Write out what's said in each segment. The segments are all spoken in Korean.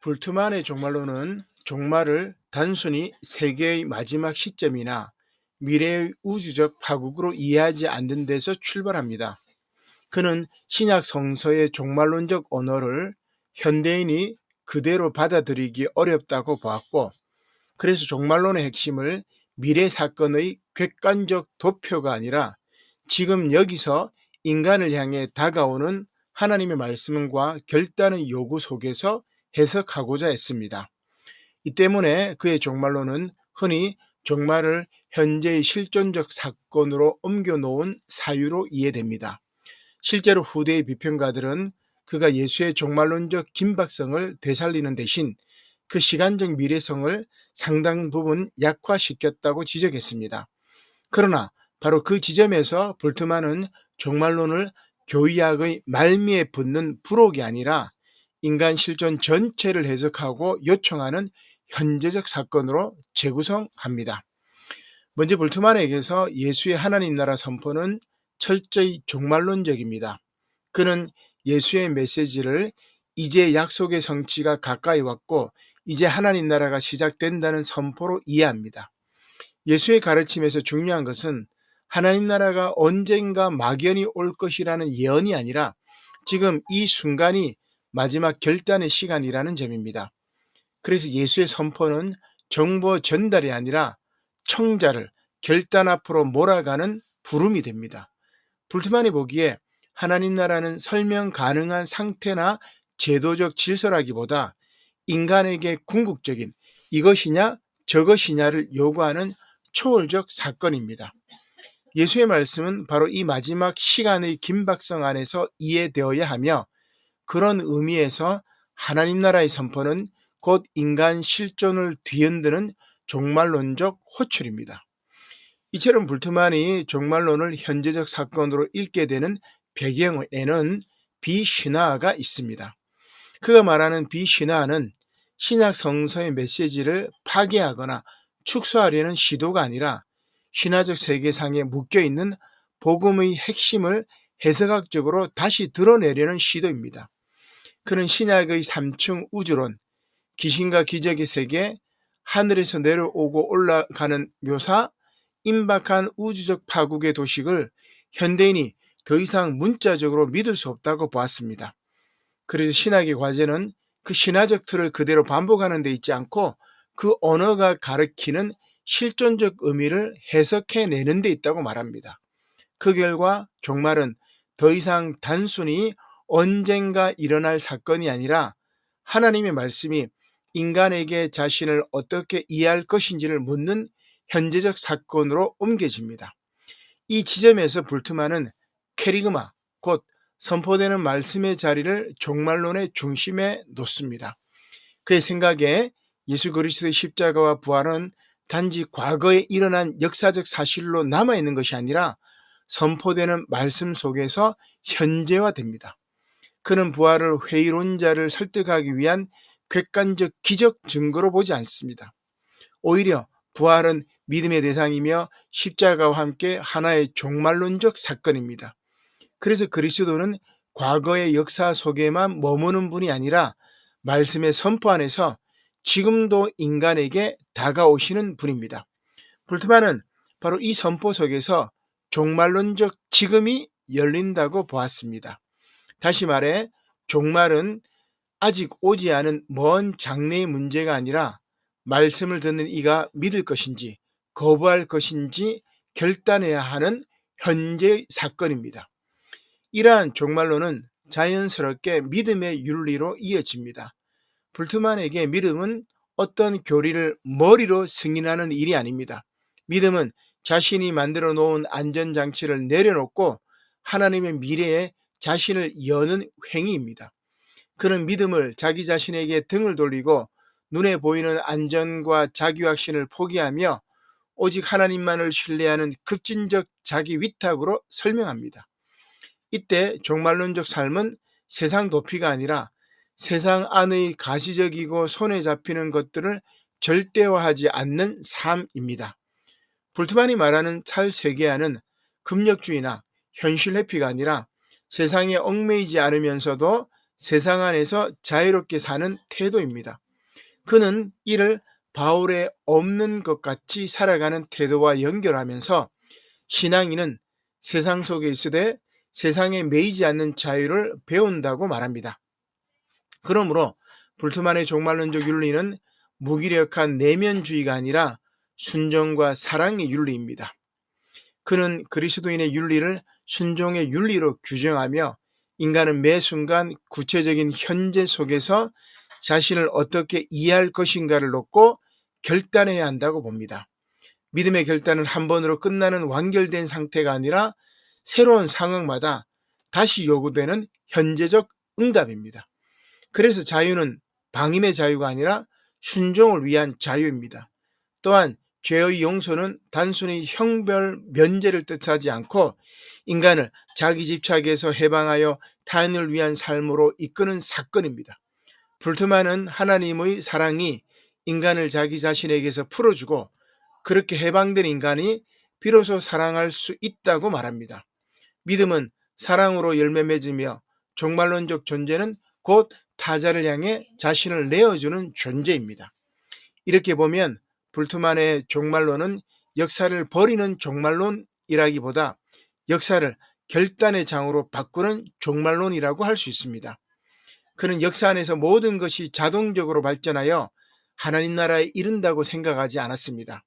불트만의 종말론은 종말을 단순히 세계의 마지막 시점이나 미래의 우주적 파국으로 이해하지 않는 데서 출발합니다. 그는 신약 성서의 종말론적 언어를 현대인이 그대로 받아들이기 어렵다고 보았고, 그래서 종말론의 핵심을 미래 사건의 객관적 도표가 아니라 지금 여기서 인간을 향해 다가오는 하나님의 말씀과 결단의 요구 속에서 해석하고자 했습니다. 이 때문에 그의 종말론은 흔히 종말을 현재의 실존적 사건으로 옮겨놓은 사유로 이해됩니다. 실제로 후대의 비평가들은 그가 예수의 종말론적 긴박성을 되살리는 대신 그 시간적 미래성을 상당 부분 약화시켰다고 지적했습니다. 그러나 바로 그 지점에서 볼트만은 종말론을 교의학의 말미에 붙는 부록이 아니라 인간 실존 전체를 해석하고 요청하는 현재적 사건으로 재구성합니다. 먼저 볼트만에게서 예수의 하나님 나라 선포는 철저히 종말론적입니다. 그는 예수의 메시지를 이제 약속의 성취가 가까이 왔고 이제 하나님 나라가 시작된다는 선포로 이해합니다. 예수의 가르침에서 중요한 것은 하나님 나라가 언젠가 막연히 올 것이라는 예언이 아니라 지금 이 순간이 마지막 결단의 시간이라는 점입니다. 그래서 예수의 선포는 정보 전달이 아니라 청자를 결단 앞으로 몰아가는 부름이 됩니다. 불트만이 보기에 하나님 나라는 설명 가능한 상태나 제도적 질서라기보다 인간에게 궁극적인 이것이냐 저것이냐를 요구하는 초월적 사건입니다. 예수의 말씀은 바로 이 마지막 시간의 긴박성 안에서 이해되어야 하며, 그런 의미에서 하나님 나라의 선포는 곧 인간 실존을 뒤흔드는 종말론적 호출입니다. 이처럼 불트만이 종말론을 현재적 사건으로 읽게 되는 배경에는 비신화가 있습니다. 그가 말하는 비신화는 신약 성서의 메시지를 파괴하거나 축소하려는 시도가 아니라 신화적 세계상에 묶여있는 복음의 핵심을 해석학적으로 다시 드러내려는 시도입니다. 그는 신약의 3층 우주론, 귀신과 기적의 세계, 하늘에서 내려오고 올라가는 묘사, 임박한 우주적 파국의 도식을 현대인이 더 이상 문자적으로 믿을 수 없다고 보았습니다. 그래서 신학의 과제는 그 신화적 틀을 그대로 반복하는 데 있지 않고 그 언어가 가리키는 실존적 의미를 해석해내는 데 있다고 말합니다. 그 결과 종말은 더 이상 단순히 언젠가 일어날 사건이 아니라 하나님의 말씀이 인간에게 자신을 어떻게 이해할 것인지를 묻는 현재적 사건으로 옮겨집니다. 이 지점에서 불트만은 캐리그마, 곧 선포되는 말씀의 자리를 종말론의 중심에 놓습니다. 그의 생각에 예수 그리스도의 십자가와 부활은 단지 과거에 일어난 역사적 사실로 남아있는 것이 아니라 선포되는 말씀 속에서 현재화됩니다. 그는 부활을 회의론자를 설득하기 위한 객관적 기적 증거로 보지 않습니다. 오히려 부활은 믿음의 대상이며 십자가와 함께 하나의 종말론적 사건입니다. 그래서 그리스도는 과거의 역사 속에만 머무는 분이 아니라 말씀의 선포 안에서 지금도 인간에게 다가오시는 분입니다. 불트만은 바로 이 선포 속에서 종말론적 지금이 열린다고 보았습니다. 다시 말해 종말은 아직 오지 않은 먼 장래의 문제가 아니라 말씀을 듣는 이가 믿을 것인지 거부할 것인지 결단해야 하는 현재의 사건입니다. 이러한 종말론은 자연스럽게 믿음의 윤리로 이어집니다. 불트만에게 믿음은 어떤 교리를 머리로 승인하는 일이 아닙니다. 믿음은 자신이 만들어 놓은 안전장치를 내려놓고 하나님의 미래에 자신을 여는 행위입니다. 그는 믿음을 자기 자신에게 등을 돌리고 눈에 보이는 안전과 자기확신을 포기하며 오직 하나님만을 신뢰하는 급진적 자기 위탁으로 설명합니다. 이때 종말론적 삶은 세상 도피가 아니라 세상 안의 가시적이고 손에 잡히는 것들을 절대화하지 않는 삶입니다. 불트만이 말하는 찰세계화는 금력주의나 현실 회피가 아니라 세상에 얽매이지 않으면서도 세상 안에서 자유롭게 사는 태도입니다. 그는 이를 바울의 없는 것 같이 살아가는 태도와 연결하면서 신앙인은 세상 속에 있으되 세상에 매이지 않는 자유를 배운다고 말합니다. 그러므로 불트만의 종말론적 윤리는 무기력한 내면주의가 아니라 순종과 사랑의 윤리입니다. 그는 그리스도인의 윤리를 순종의 윤리로 규정하며 인간은 매 순간 구체적인 현재 속에서 자신을 어떻게 이해할 것인가를 놓고 결단해야 한다고 봅니다. 믿음의 결단은 한 번으로 끝나는 완결된 상태가 아니라 새로운 상황마다 다시 요구되는 현재적 응답입니다. 그래서 자유는 방임의 자유가 아니라 순종을 위한 자유입니다. 또한 죄의 용서는 단순히 형벌 면제를 뜻하지 않고 인간을 자기 집착에서 해방하여 타인을 위한 삶으로 이끄는 사건입니다. 불트만은 하나님의 사랑이 인간을 자기 자신에게서 풀어주고 그렇게 해방된 인간이 비로소 사랑할 수 있다고 말합니다. 믿음은 사랑으로 열매 맺으며 종말론적 존재는 곧 타자를 향해 자신을 내어주는 존재입니다. 이렇게 보면 불트만의 종말론은 역사를 버리는 종말론이라기보다 역사를 결단의 장으로 바꾸는 종말론이라고 할 수 있습니다. 그는 역사 안에서 모든 것이 자동적으로 발전하여 하나님 나라에 이른다고 생각하지 않았습니다.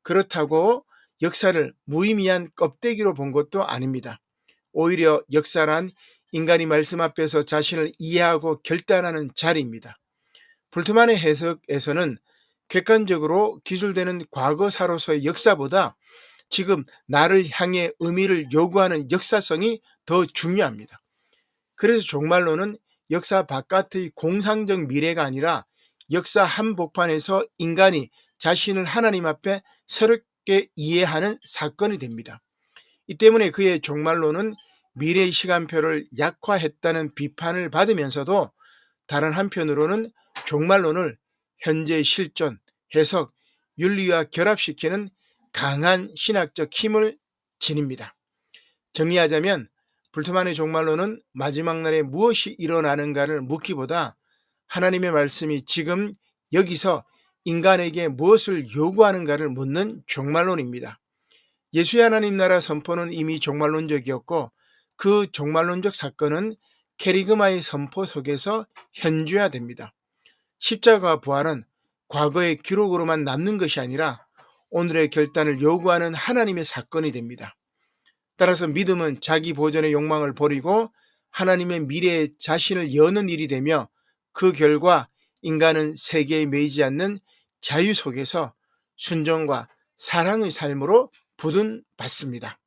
그렇다고 역사를 무의미한 껍데기로 본 것도 아닙니다. 오히려 역사란 인간이 말씀 앞에서 자신을 이해하고 결단하는 자리입니다. 불트만의 해석에서는 객관적으로 기술되는 과거사로서의 역사보다 지금 나를 향해 의미를 요구하는 역사성이 더 중요합니다. 그래서 종말론은 역사 바깥의 공상적 미래가 아니라 역사 한복판에서 인간이 자신을 하나님 앞에 새롭게 이해하는 사건이 됩니다. 이 때문에 그의 종말론은 미래의 시간표를 약화했다는 비판을 받으면서도 다른 한편으로는 종말론을 현재의 실존, 해석, 윤리와 결합시키는 강한 신학적 힘을 지닙니다. 정리하자면 불트만의 종말론은 마지막 날에 무엇이 일어나는가를 묻기보다 하나님의 말씀이 지금 여기서 인간에게 무엇을 요구하는가를 묻는 종말론입니다. 예수의 하나님 나라 선포는 이미 종말론적이었고 그 종말론적 사건은 케리그마의 선포 속에서 현주화됩니다. 십자가와 부활은 과거의 기록으로만 남는 것이 아니라 오늘의 결단을 요구하는 하나님의 사건이 됩니다. 따라서 믿음은 자기 보존의 욕망을 버리고 하나님의 미래에 자신을 여는 일이 되며 그 결과 인간은 세계에 매이지 않는 자유 속에서 순종과 사랑의 삶으로 부름받습니다.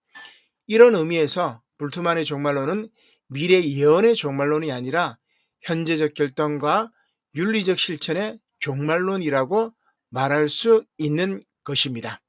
이런 의미에서 불트만의 종말론은 미래 예언의 종말론이 아니라 현재적 결단과 윤리적 실천의 종말론이라고 말할 수 있는 것입니다.